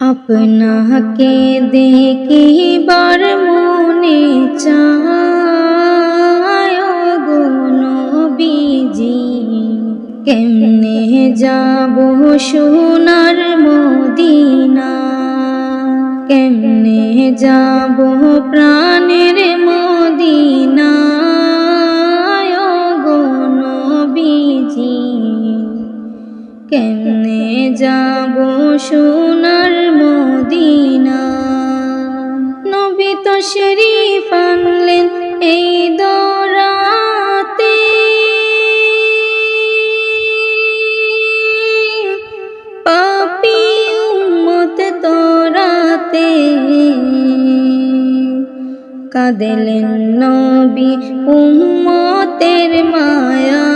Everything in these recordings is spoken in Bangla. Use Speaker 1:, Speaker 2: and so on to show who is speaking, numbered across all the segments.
Speaker 1: আপনাকে দেখিবার মনে চায় গো নবীজি, কেমনে যাব সোনার মদিনা, কেমনে যাব প্রাণের মদিনা গো নবীজি, কেমনে যাব সোনার মদিনা। নবী তো শরীফ আনলেন এই দরাতে, পাপী উম্মত তোরাতে, কাঁদেলেন নবী উম্মতের মায়া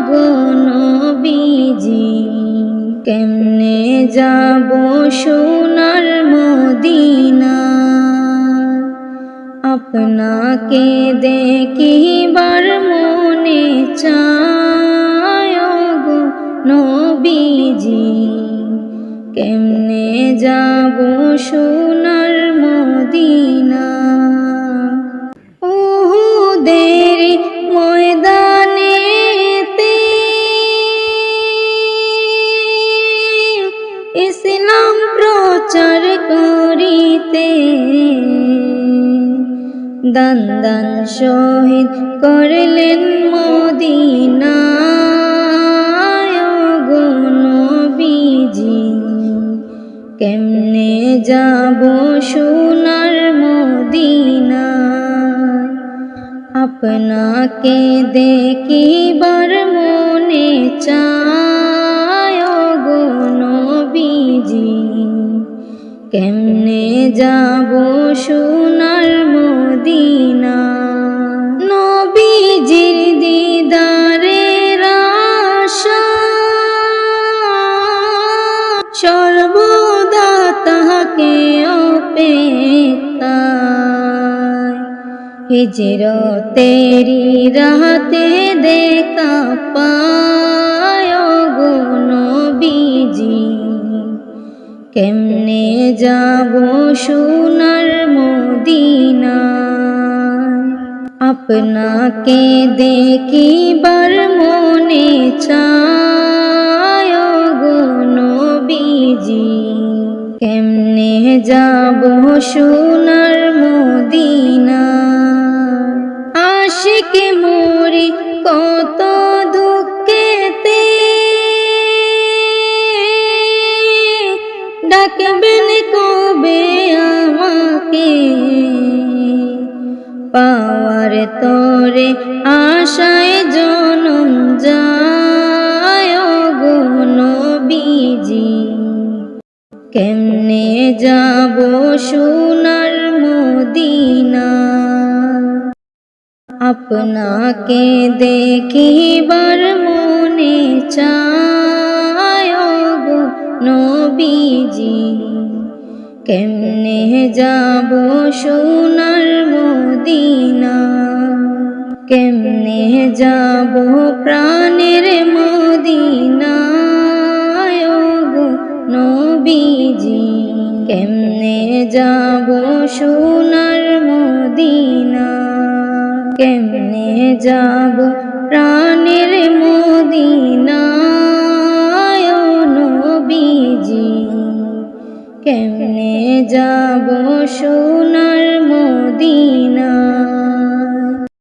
Speaker 1: গো নবীজি, কেমনে যাব সোনার মদিনা। আপনাকে দেখিবার মনে চায় গো নবীজি, কেমনে যাব সোনার মদিনা। উহুদের ময়দানেতে ইসলাম প্রচার করিতে, দান দান শহীদ করলেন মদিনায় গো নবীজি, কেমনে যাব সোনার মদিনা। আপনাকে দেখিবার মনে চায় গো নবীজি, কেমনে যাব সোনার মদিনা। নবীজির দিদারের আশা সর্বদা তাহাকে অপেক্ষায়, হিজরতেরি রাতে দেখা পায় গো নবীজি, কেমনে যাব সোনার মদিনা। আপনাকে দেখিবার মনে চায় গো নবীজি, কেমনে যাব সোনার মদিনা। আশিক মরি কত দুঃখেতে, ডাকবেন কবে আমাকে, পাওয়ার তরে আশায় জনম যায় গো নবীজি, কেমনে যাব সোনার মদিনা। আপনাকে দেখিবার মনে চায় গো নবীজি, কেমনে যাব সোনার মদিনা। কেমনে যাব প্রাণের মদিনা গো নবীজি, কেমনে যাব সোনার মদিনা। কেমনে যাব প্রাণের মদিনা নবীজি, কেমনে যাব সোনার মদিনা।